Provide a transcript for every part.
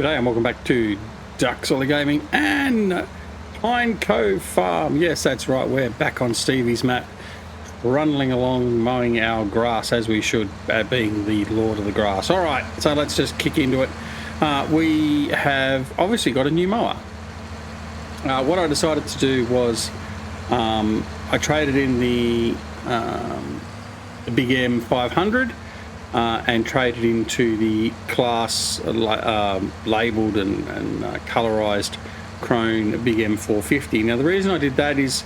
G'day and welcome back to Duckzorly Gaming and Pine Cove Farm. Yes, that's right, we're back on Stevie's map, running along, mowing our grass as we should, being the Lord of the Grass. Alright, so let's just kick into it. We have obviously got a new mower. What I decided to do was I traded in the Big M500 and traded into the class labelled and colourised Crone Big M450. Now the reason I did that is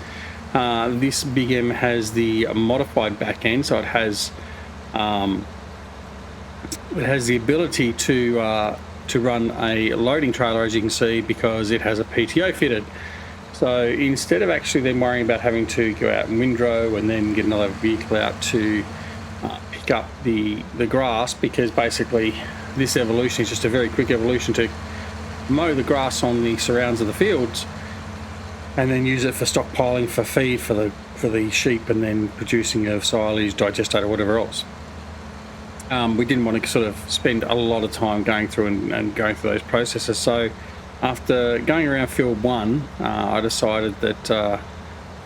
this Big M has the modified back end, so it has the ability to run a loading trailer, as you can see, because it has a PTO fitted. So instead of actually then worrying about having to go out and windrow and then get another vehicle out to pick up the grass, because basically this evolution is just a very quick evolution to mow the grass on the surrounds of the fields and then use it for stockpiling for feed for the sheep, and then producing of silage, digestate, or whatever else. We didn't want to sort of spend a lot of time going through and going through those processes. So after going around field 1, I decided that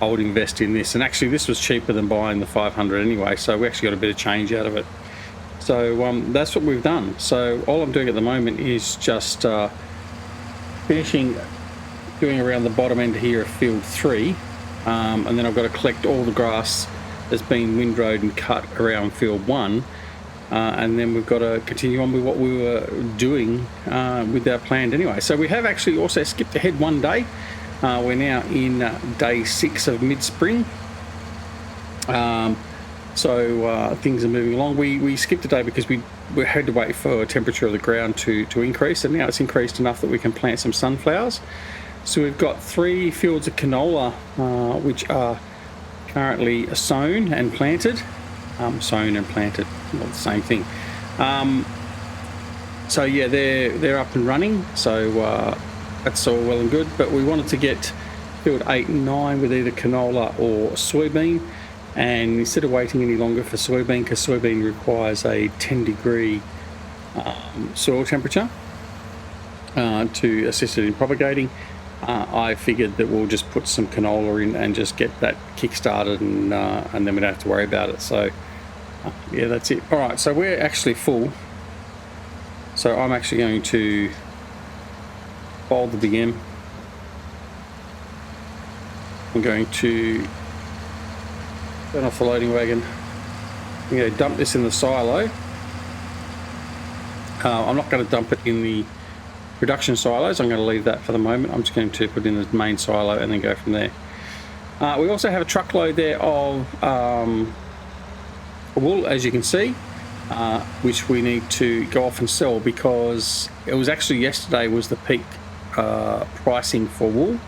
I would invest in this, and actually this was cheaper than buying the 500 anyway, so we actually got a bit of change out of it. So that's what we've done. So all I'm doing at the moment is just finishing doing around the bottom end here of field 3, and then I've got to collect all the grass that's been windrowed and cut around field 1, and then we've got to continue on with what we were doing with our plan anyway. So we have actually also skipped ahead one day. We're now in day 6 of mid-spring, so things are moving along. We skipped a day because we had to wait for temperature of the ground to increase, and now it's increased enough that we can plant some sunflowers. So we've got 3 fields of canola which are currently sown and planted. Sown and planted, not the same thing. So yeah, they're up and running, so that's all well and good, but we wanted to get field 8 and 9 with either canola or soybean, and instead of waiting any longer for soybean, because soybean requires a 10-degree soil temperature to assist it in propagating, I figured that we'll just put some canola in and just get that kick-started, and then we don't have to worry about it. So yeah, that's it. Alright, so we're actually full, so I'm actually going to fold the Big M. I'm going to turn off the loading wagon. I'm going to dump this in the silo. I'm not going to dump it in the production silos. I'm going to leave that for the moment. I'm just going to put it in the main silo and then go from there. We also have a truckload there of wool, as you can see, which we need to go off and sell, because it was actually yesterday was the peak pricing for wool,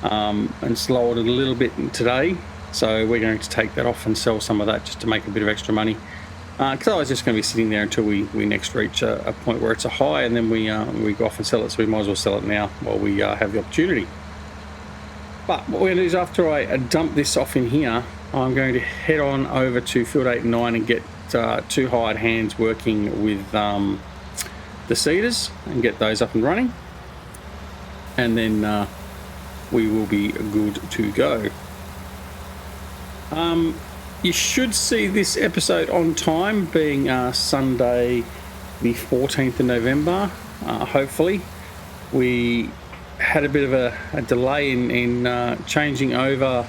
and it's lowered a little bit today, so we're going to take that off and sell some of that just to make a bit of extra money, because I was just going to be sitting there until we next reach a point where it's a high, and then we go off and sell it. So we might as well sell it now while we have the opportunity. But what we're going to do is, after I dump this off in here, I'm going to head on over to field 8 and 9 and get 2 hired hands working with the seeders and get those up and running, and then we will be good to go. You should see this episode on time, being Sunday the 14th of November. Hopefully. We had a bit of a delay in changing over.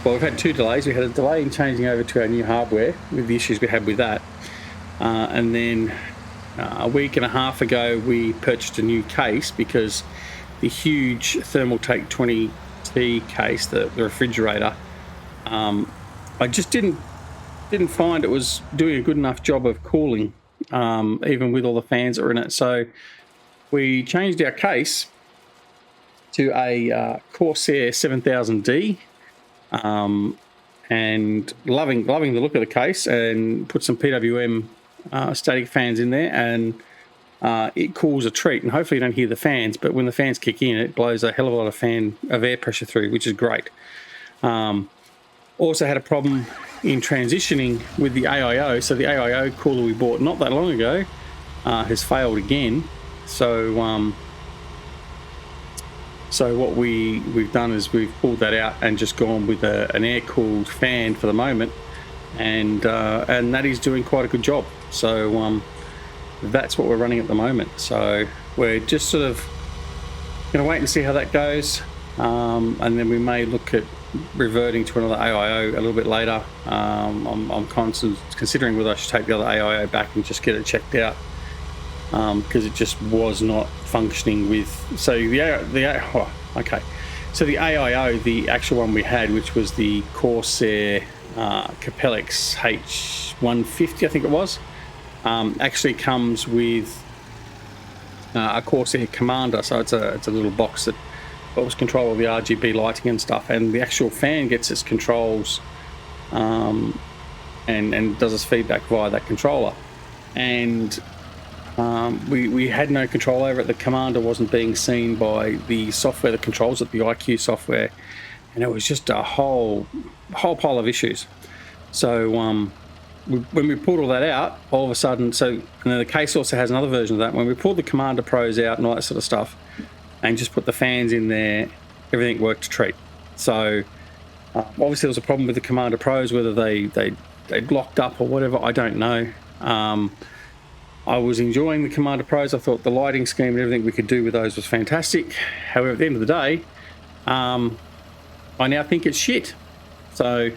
Well, we've had 2 delays. We had a delay in changing over to our new hardware with the issues we had with that, and then a week and a half ago we purchased a new case, because the huge Thermaltake 20T case, the refrigerator, I just didn't find it was doing a good enough job of cooling, even with all the fans that were in it. So we changed our case to a Corsair 7000D, and loving the look of the case, and put some PWM static fans in there, and it cools a treat. And hopefully you don't hear the fans, but when the fans kick in, it blows a hell of a lot of air pressure through, which is great. Also had a problem in transitioning with the AIO. So the AIO cooler we bought not that long ago has failed again. So so what we've done is we've pulled that out and just gone with an air-cooled fan for the moment, and that is doing quite a good job. So that's what we're running at the moment. So we're just sort of going to wait and see how that goes, and then we may look at reverting to another AIO a little bit later. I'm considering whether I should take the other AIO back and just get it checked out, because it just was not functioning with. So the AIO, the actual one we had, which was the Corsair Capellix H150, I think it was, actually comes with a Corsair Commander. So it's a little box that helps control all the RGB lighting and stuff, and the actual fan gets its controls and does its feedback via that controller. And we had no control over it. The Commander wasn't being seen by the software that controls it, the IQ software, and it was just a whole pile of issues. So when we pulled all that out, all of a sudden, and then the case also has another version of that. When we pulled the Commander Pros out and all that sort of stuff, and just put the fans in there, everything worked a treat. So obviously there was a problem with the Commander Pros, whether they'd locked up or whatever, I don't know. I was enjoying the Commander Pros. I thought the lighting scheme and everything we could do with those was fantastic. However, at the end of the day, I now think it's shit. So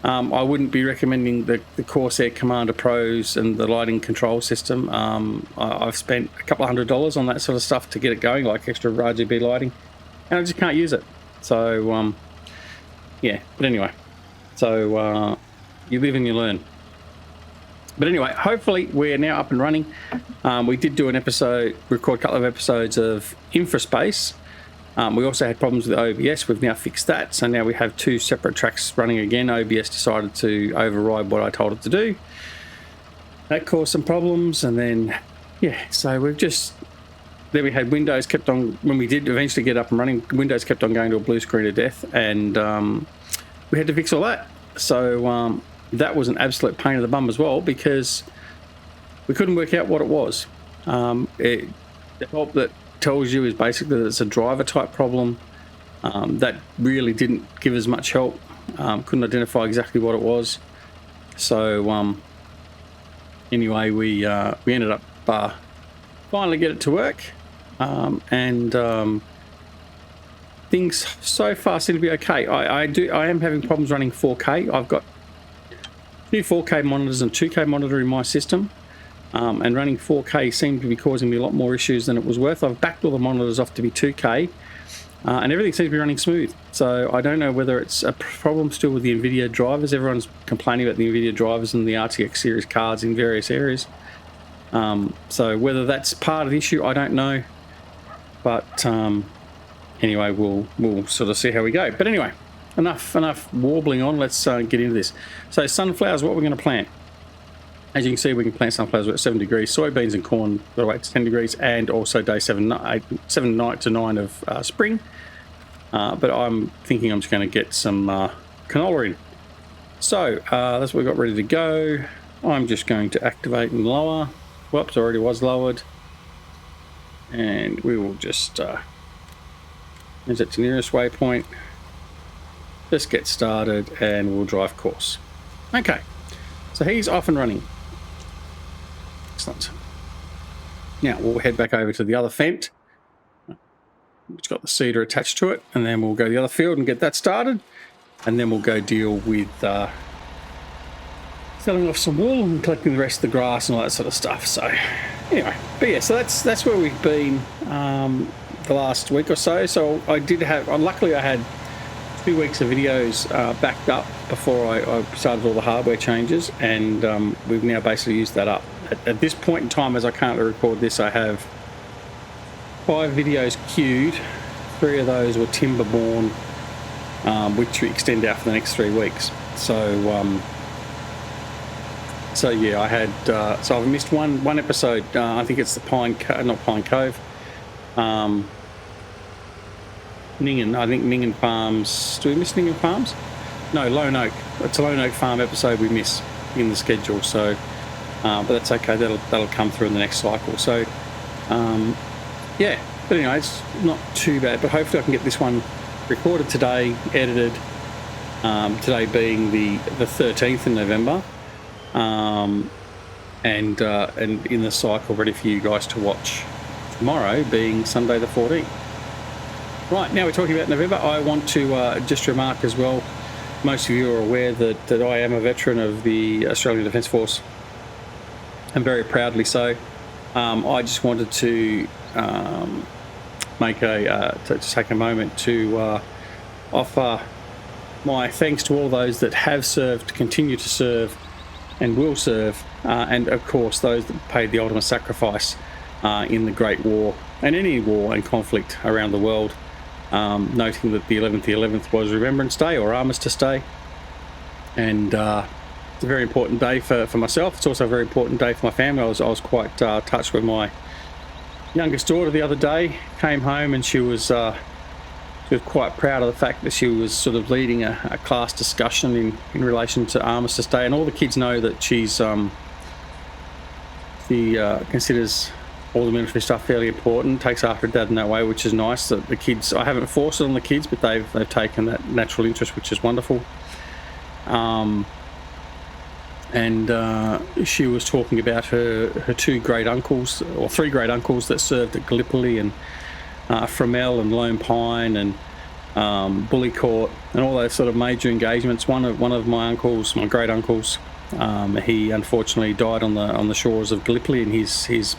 I wouldn't be recommending the Corsair Commander Pros and the lighting control system. I've spent a couple of $100 on that sort of stuff to get it going, like extra RGB lighting, and I just can't use it. So yeah, but anyway, so you live and you learn. But anyway, hopefully we're now up and running. We did do record a couple of episodes of Infraspace. We also had problems with OBS. We've now fixed that, so now we have two separate tracks running again. OBS decided to override what I told it to do. That caused some problems, and then so then we had Windows kept on, when we did eventually get up and running, Windows kept on going to a blue screen of death, and we had to fix all that. So that was an absolute pain in the bum as well, because we couldn't work out what it was. The help that tells you is basically that it's a driver type problem. That really didn't give us much help. Couldn't identify exactly what it was. So anyway, we ended up finally get it to work, and things so far seem to be okay. I am having problems running 4K. I've got two 4K monitors and 2K monitor in my system. And running 4K seemed to be causing me a lot more issues than it was worth. I've backed all the monitors off to be 2K, and everything seems to be running smooth. So I don't know whether it's a problem still with the NVIDIA drivers. Everyone's complaining about the NVIDIA drivers and the RTX series cards in various areas. So whether that's part of the issue, I don't know. But anyway, we'll sort of see how we go. But anyway, enough warbling on. Let's get into this. So sunflowers, what we're going to plant. As you can see, we can plant sunflowers at 7 degrees. Soybeans and corn got to wait to 10 degrees, and also day 7 night to 9 of spring. But I'm thinking I'm just going to get some canola in. So that's what we've got ready to go. I'm just going to activate and lower. Whoops, already was lowered. And we will just, is it to nearest waypoint? Just get started and we'll drive course. Okay, so he's off and running. Excellent. Now we'll head back over to the other fent, which got the cedar attached to it, and then we'll go to the other field and get that started, and then we'll go deal with selling off some wool and collecting the rest of the grass and all that sort of stuff. So anyway, but yeah, so that's where we've been the last week or so. So I did have, luckily I had 2 weeks of videos backed up before I started all the hardware changes, and we've now basically used that up. At this point in time, as I currently record this, I have 5 videos queued. 3 of those were timber-born, which we extend out for the next 3 weeks. So so yeah, I had so I've missed one episode. I think it's the Pine Cove, Ningen. I think Ningen Farms. Do we miss Ningen Farms? No, Lone Oak. It's a Lone Oak Farm episode we miss in the schedule. So, but that's okay. That'll come through in the next cycle. So Yeah, but anyway, it's not too bad, but hopefully I can get this one recorded today, edited, today being the 13th of November, and in the cycle ready for you guys to watch tomorrow being Sunday the 14th. Right, now we're talking about November. I want to just remark as well, most of you are aware that I am a veteran of the Australian Defence Force, and very proudly so. I just wanted to to take a moment to offer my thanks to all those that have served, continue to serve, and will serve, and of course those that paid the ultimate sacrifice in the Great War and any war and conflict around the world. Noting that the 11th was Remembrance Day, or Armistice Day, and it's a very important day for myself. It's also a very important day for my family. I was quite touched when my youngest daughter the other day came home, and she was quite proud of the fact that she was sort of leading a class discussion in relation to Armistice Day, and all the kids know that she considers all the military stuff fairly important, takes after dad in that way, which is nice. That the kids, I haven't forced it on the kids, but they've taken that natural interest, which is wonderful. And she was talking about her two great uncles, or three great uncles that served at Gallipoli and Fromell and Lone Pine and Bullecourt and all those sort of major engagements. One of my uncles, my great uncles, he unfortunately died on the shores of Gallipoli, and his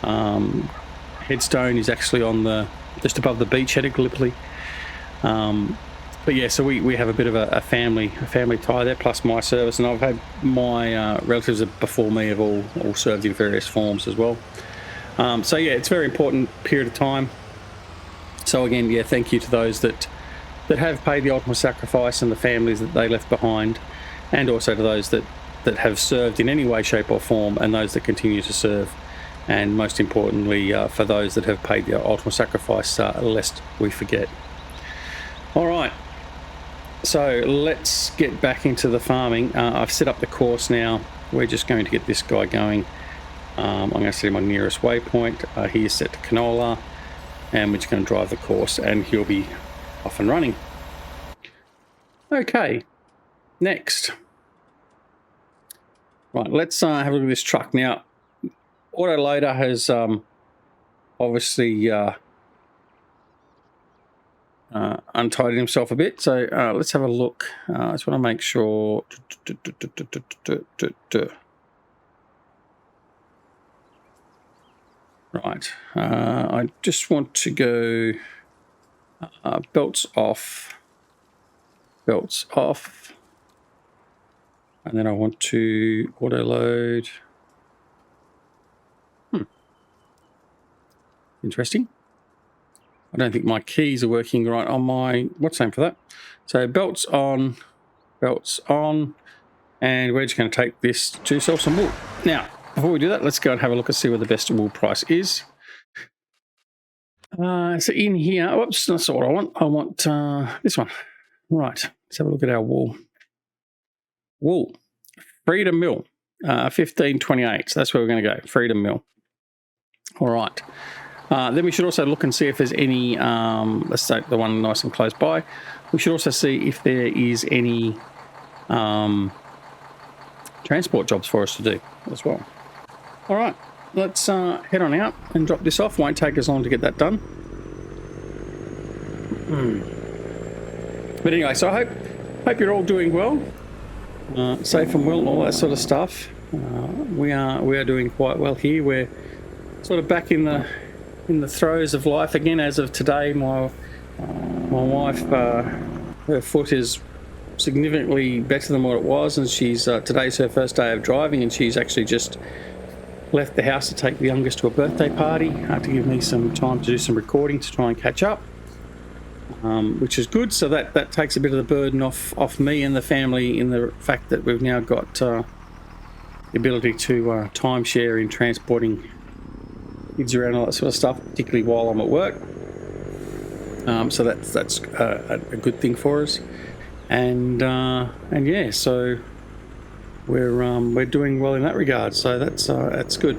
headstone is actually on just above the beachhead of Gallipoli. But yeah, so we have a bit of a family tie there, plus my service, and I've had my relatives before me have all served in various forms as well. So yeah, it's a very important period of time. So again, yeah, thank you to those that have paid the ultimate sacrifice and the families that they left behind, and also to those that have served in any way, shape or form, and those that continue to serve. And most importantly, for those that have paid the ultimate sacrifice, lest we forget. All right, so let's get back into the farming. I've set up the course now. We're just going to get this guy going. I'm going to set him on nearest waypoint. He is set to canola, and we're just going to drive the course, and he'll be off and running. Okay, next. Right, let's have a look at this truck now. Autoloader has obviously untied himself a bit, so let's have a look. I just want to make sure. Right, I just want to go belts off, and then I want to auto load. Interesting. I don't think my keys are working right on my, what's the name for that? So belts on, and we're just going to take this to sell some wool. Now, before we do that, let's go and have a look and see where the best wool price is. So in here, whoops, that's not what I want. I want this one. Right, let's have a look at our wool. Wool, Freedom Mill, 1528. So that's where we're going to go, Freedom Mill. All right. Then we should also look and see if there's any, let's take the one nice and close by. We should also see if there is any transport jobs for us to do as well. All right, let's head on out and drop this off. Won't take us long to get that done. But anyway, so I hope you're all doing well, safe and well, and all that sort of stuff. We are doing quite well here. We're sort of back in the throes of life again as of today. My wife, her foot is significantly better than what it was, and she's today's her first day of driving, and she's actually just left the house to take the youngest to a birthday party to give me some time to do some recording to try and catch up, which is good. So that takes a bit of the burden off me and the family, in the fact that we've now got the ability to timeshare in transporting kids around, all that sort of stuff, particularly while I'm at work. So that's a good thing for us, and yeah, so we're doing well in that regard. So that's good.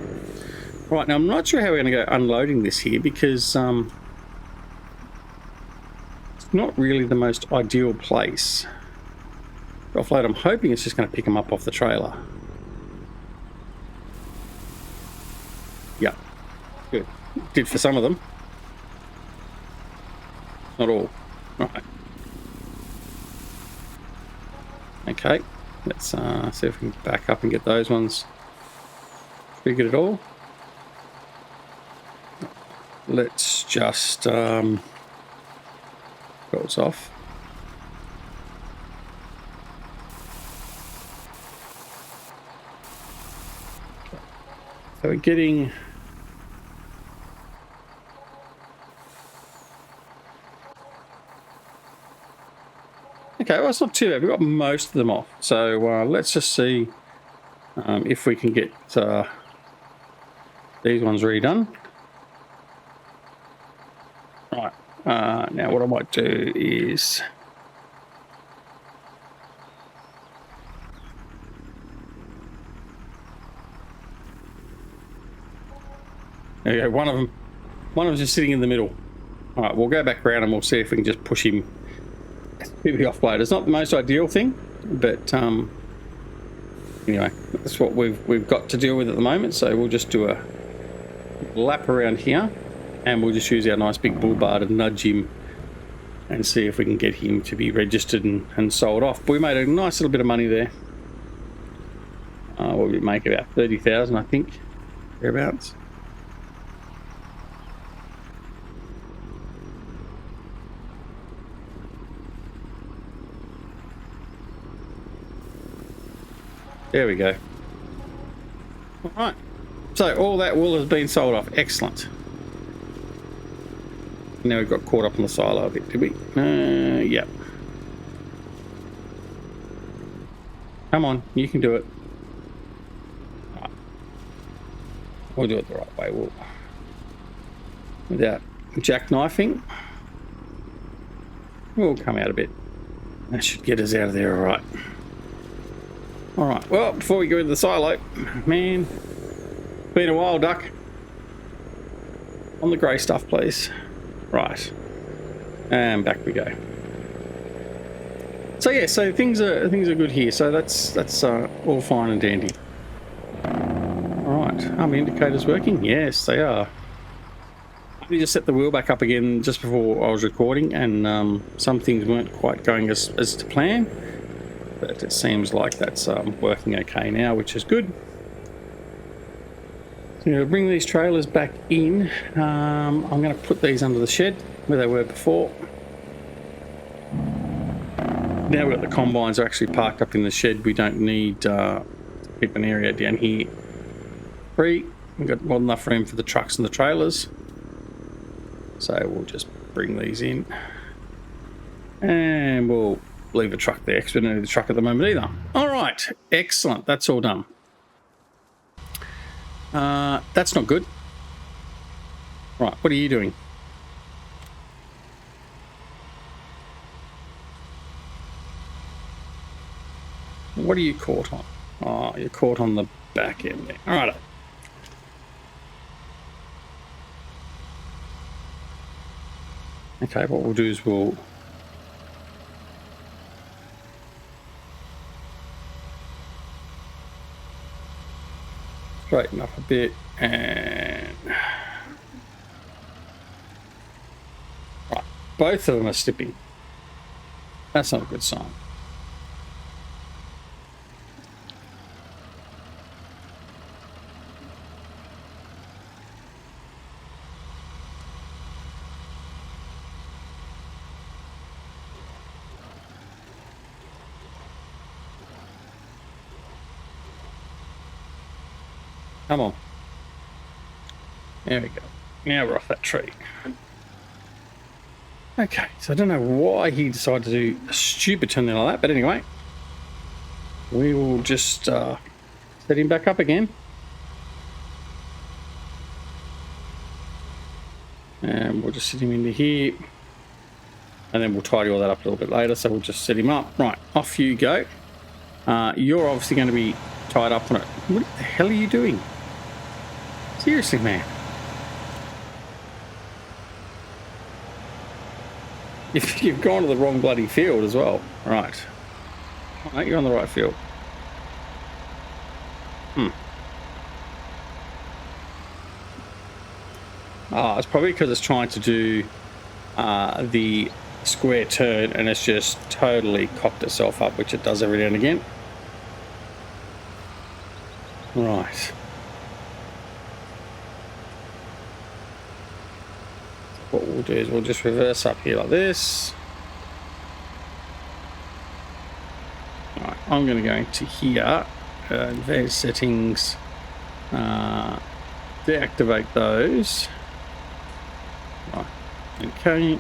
Right, now I'm not sure how we're going to go unloading this here because it's not really the most ideal place to offload. I'm hoping it's just going to pick them up off the trailer. Yeah, good. Did for some of them. Not all. Right. Okay, let's see if we can back up and get those ones figured at all. Let's just goes off. So we're getting okay, well, it's not too bad. We've got most of them off. So let's just see if we can get these ones redone. Right, now what I might do is there you go, one of them's just sitting in the middle. All right, we'll go back around and we'll see if we can just push him to the offload. It's not the most ideal thing, but anyway, that's what we've got to deal with at the moment. So we'll just do a lap around here and we'll just use our nice big bull bar to nudge him and see if we can get him to be registered and sold off. But we made a nice little bit of money there. What we make about 30,000, I think, thereabouts. There we go. All right. So all that wool has been sold off. Excellent. Now we've got caught up on the silo a bit, did we? Yeah. Come on, you can do it. Right. We'll do it the right way. Without jackknifing. We'll come out a bit. That should get us out of there all right. All right, well, before we go into the silo, man, been a while, Duck. On the grey stuff, please. Right, and back we go. So yeah, so things are good here. So that's all fine and dandy. All right, are my indicators working? Yes, they are. Let me just set the wheel back up again just before I was recording, and some things weren't quite going as to plan. But it seems like that's working okay now, which is good. So bring these trailers back in. I'm going to put these under the shed where they were before. Now we've got the combines are actually parked up in the shed. We don't need to keep an area down here free. We've got more than enough room for the trucks and the trailers. So we'll just bring these in. And we'll leave a truck there because we don't need the truck at the moment either. All right, excellent. That's all done. That's not good. Right, what are you doing? What are you caught on? Oh, you're caught on the back end there. All right. Okay, what we'll do is we'll straighten up a bit and right, both of them are slipping. That's not a good sign. Come on. There we go. Now we're off that tree. Okay, so I don't know why he decided to do a stupid turn like that, but anyway, we will just set him back up again. And we'll just set him into here. And then we'll tidy all that up a little bit later, so we'll just set him up. Right, off you go. You're obviously going to be tied up on it. What the hell are you doing? Seriously, man. If you've gone to the wrong bloody field as well. Right. Right, you're on the right field. Oh, it's probably because it's trying to do the square turn and it's just totally cocked itself up, which it does every now and again. Right. What we'll do is we'll just reverse up here like this. Right, I'm going to go into here, advanced settings, deactivate those. Right, okay.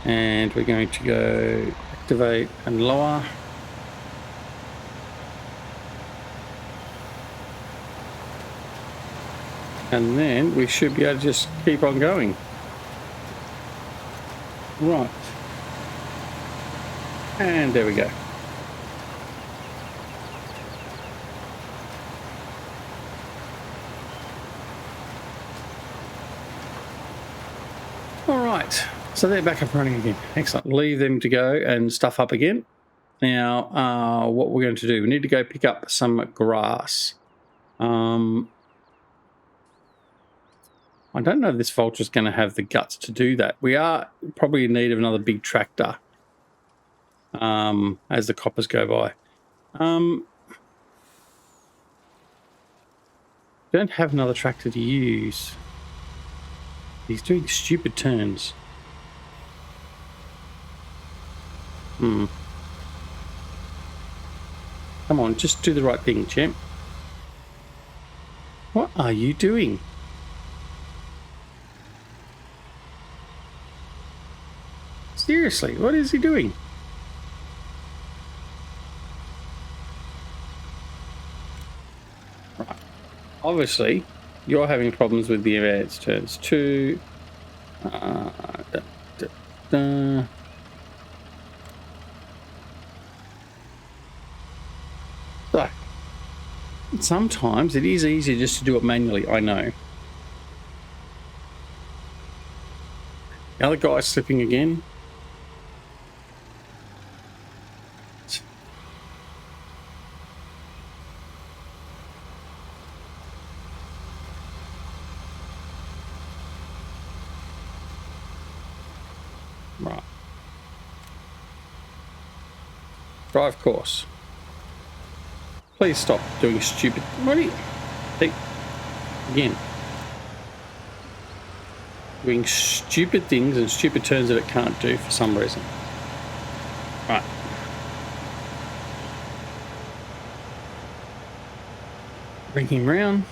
And we're going to go activate and lower. And then we should be able to just keep on going. Right. And there we go. All right. So they're back up running again. Excellent. Leave them to go and stuff up again. Now, what we're going to do, we need to go pick up some grass. I don't know if this vulture is going to have the guts to do that. We are probably in need of another big tractor as the coppers go by. Don't have another tractor to use. He's doing stupid turns. Come on, just do the right thing, champ. What are you doing? Seriously, what is he doing? Right. Obviously, you're having problems with the advanced turns too. So, sometimes it is easier just to do it manually, I know. The other guy's slipping again. Right. Drive course. Please stop doing stupid... What are you... Hey. Again. Doing stupid things and stupid turns that it can't do for some reason. Right. Bring him round.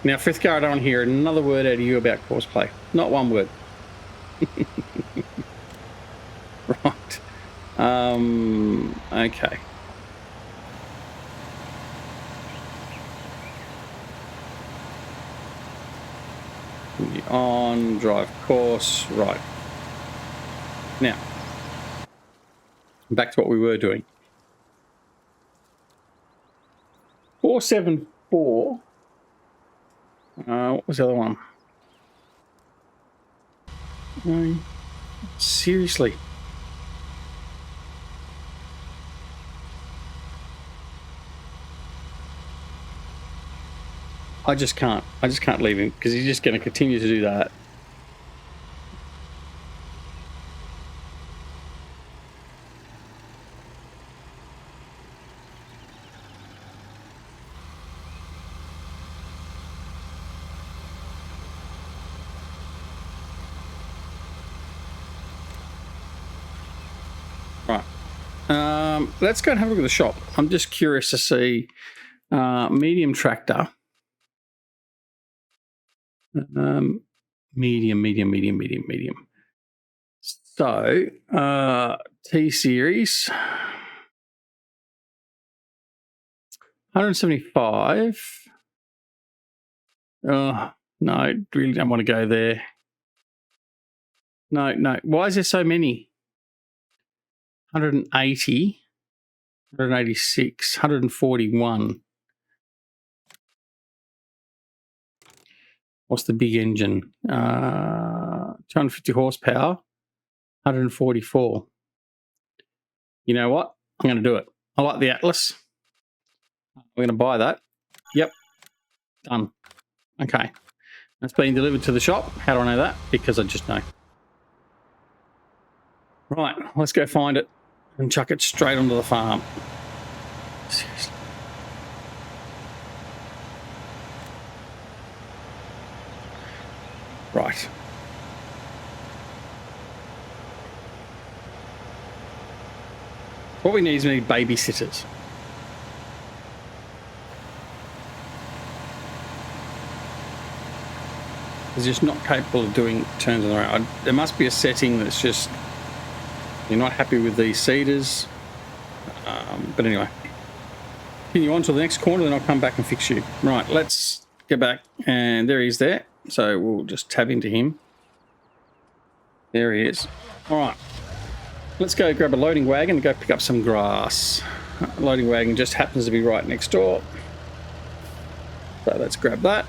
Now, fifth car, I don't hear another word out of you about courseplay. Not one word. Right. Okay. On drive course. Right. Now, back to what we were doing. 474. What was the other one? Seriously. I just can't leave him because he's just going to continue to do that. Right. Let's go and have a look at the shop. I'm just curious to see medium tractor. Medium. So, T series, 175. Oh, no, really don't want to go there. No. Why is there so many? 180, 186, 141. What's the big engine? 250 horsepower, 144. You know what? I'm going to do it. I like the Atlas. We're going to buy that. Yep. Done. Okay. That's being delivered to the shop. How do I know that? Because I just know. Right. Let's go find it and chuck it straight onto the farm. Seriously. Right. What we need is babysitters. Is just not capable of doing turns on their own. There must be a setting that's just you're not happy with these seeders. But anyway, continue on to the next corner, then I'll come back and fix you. Right, let's get back, and there he is there. So we'll just tab into him. There he is. All right, let's go grab a loading wagon and go pick up some grass. Loading wagon just happens to be right next door. So let's grab that.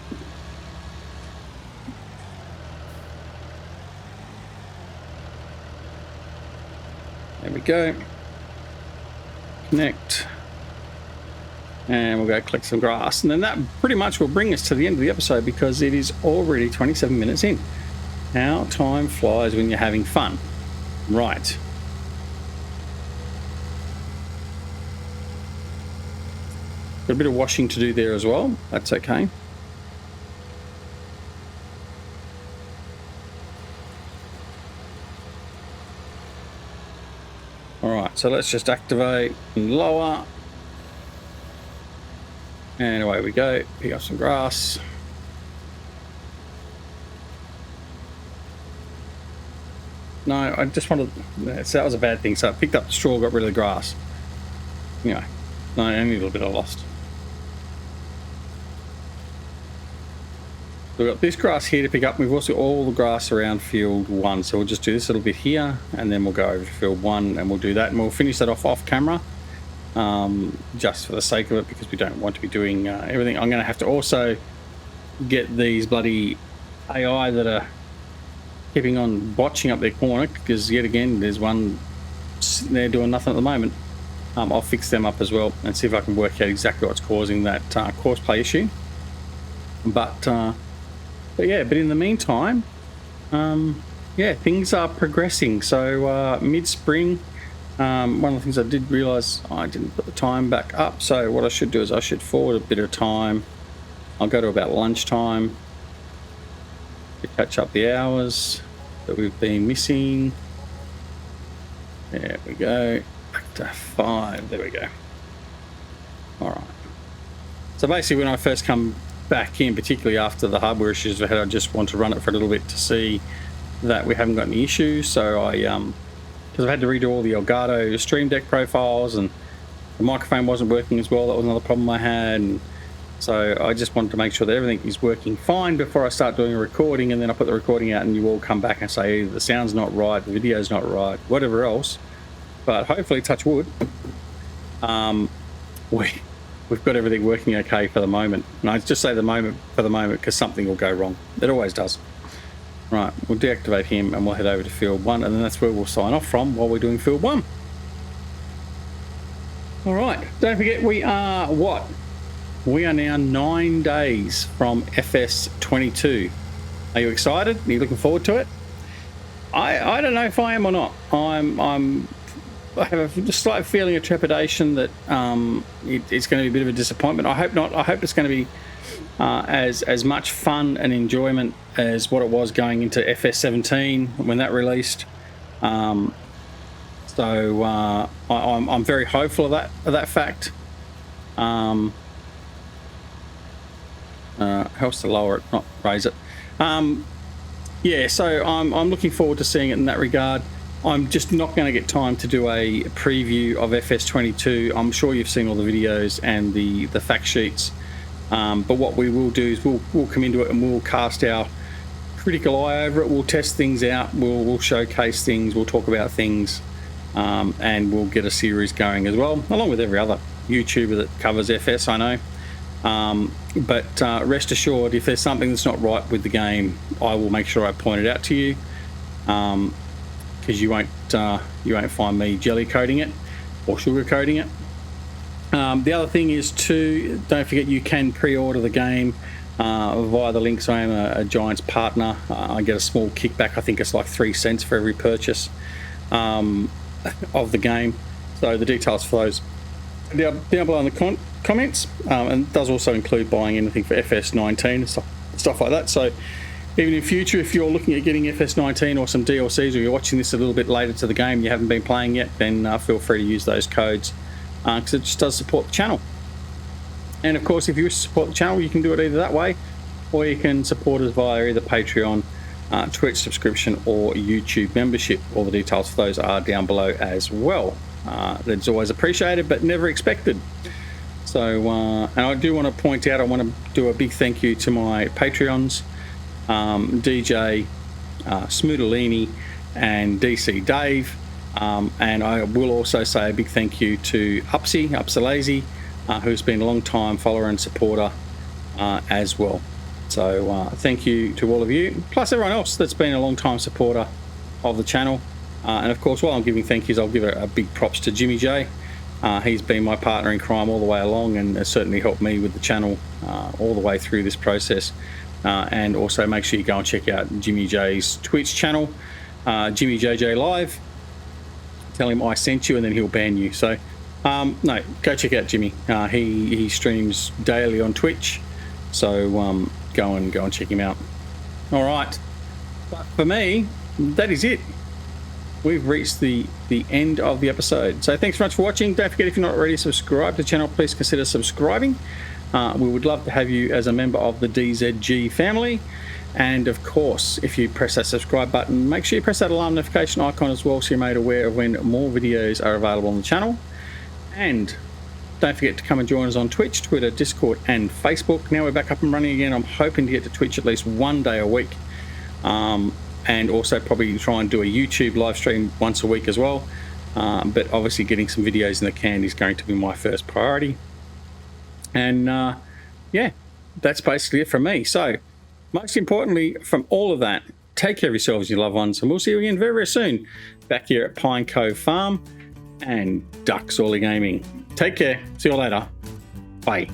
There we go. Connect. And we'll go collect some grass. And then that pretty much will bring us to the end of the episode because it is already 27 minutes in. How time flies when you're having fun. Right. Got a bit of washing to do there as well. That's okay. Alright, so let's just activate and lower. And away we go. Pick up some grass. No, I just wanted... that was a bad thing. So I picked up the straw, got rid of the grass. Anyway, no, only a little bit I lost. So we've got this grass here to pick up. We've also got all the grass around field 1. So we'll just do this little bit here, and then we'll go over to field 1, and we'll do that. And we'll finish that off camera, just for the sake of it, because we don't want to be doing everything. I'm going to have to also get these bloody AI that are keeping on botching up their corner, because yet again, there's one sitting there doing nothing at the moment. I'll fix them up as well and see if I can work out exactly what's causing that courseplay issue. But yeah, but in the meantime, yeah, things are progressing. So mid-spring, one of the things I did realise I didn't put the time back up. So what I should do is I should forward a bit of time. I'll go to about lunchtime to catch up the hours that we've been missing. There we go. Back to 5. There we go. All right. So basically, when I first come back in, particularly after the hardware issues I had, I just want to run it for a little bit to see that we haven't got any issues. So I because I've had to redo all the Elgato Stream Deck profiles, and the microphone wasn't working as well. That was another problem I had, and so I just wanted to make sure that everything is working fine before I start doing a recording. And then I put the recording out and you all come back and say the sound's not right, the video's not right, whatever else. But hopefully, touch wood, we've got everything working okay for the moment. And I just say the moment for the moment because something will go wrong. It always does. Right, we'll deactivate him and we'll head over to field 1, and then that's where we'll sign off from while we're doing field 1. All right, don't forget we are what? We are now 9 days from FS22. Are you excited? Are you looking forward to it? I don't know if I am or not. I have a slight feeling of trepidation that it's going to be a bit of a disappointment. I hope not. I hope it's going to be as much fun and enjoyment as what it was going into FS17 when that released. So I'm very hopeful of that fact. Helps to lower it, not raise it. Yeah, so I'm looking forward to seeing it in that regard. I'm just not going to get time to do a preview of FS22. I'm sure you've seen all the videos and the fact sheets. But what we will do is we'll come into it and we'll cast our critical eye over it. We'll test things out. We'll showcase things. We'll talk about things, and we'll get a series going as well, along with every other YouTuber that covers FS. I know. But rest assured, if there's something that's not right with the game, I will make sure I point it out to you, because you won't find me jelly coating it or sugar coating it. The other thing is to don't forget you can pre-order the game via the links. I am a Giants partner. I get a small kickback. I think it's like 3 cents for every purchase of the game. So the details for those down below in the comments, and it does also include buying anything for FS19 and stuff like that. So even in future, if you're looking at getting FS19 or some DLCs, or you're watching this a little bit later to the game, you haven't been playing yet, then feel free to use those codes, because it just does support the channel. And of course, if you wish to support the channel, you can do it either that way, or you can support us via either Patreon, Twitch subscription, or YouTube membership. All the details for those are down below as well. That's always appreciated, but never expected. So, and I do want to point out, I want to do a big thank you to my Patreons, DJ Smoodalini and DC Dave, and I will also say a big thank you to Upsalazy, who's been a long time follower and supporter as well. So thank you to all of you, plus everyone else that's been a long time supporter of the channel. And of course, while I'm giving thank yous, I'll give a big props to Jimmy J. He's been my partner in crime all the way along, and has certainly helped me with the channel all the way through this process. And also make sure you go and check out Jimmy J's Twitch channel, Jimmy JJ Live. Tell him I sent you, and then he'll ban you. So no, go check out Jimmy. He streams daily on Twitch, so go and check him out. All right, but for me, that is it. We've reached the end of the episode. So thanks very much for watching. Don't forget, if you're not already subscribed to the channel, please consider subscribing. We would love to have you as a member of the DZG family. And of course, if you press that subscribe button, make sure you press that alarm notification icon as well, so you're made aware of when more videos are available on the channel. And don't forget to come and join us on Twitch, Twitter, Discord, and Facebook. Now we're back up and running again. I'm hoping to get to Twitch at least one day a week. And also probably try and do a YouTube live stream once a week as well. But obviously getting some videos in the can is going to be my first priority. And yeah, that's basically it from me. So most importantly from all of that, take care of yourselves and your loved ones, and we'll see you again very, very soon back here at Pine Cove Farm and Duckzorly Gaming. Take care. See you later. Bye.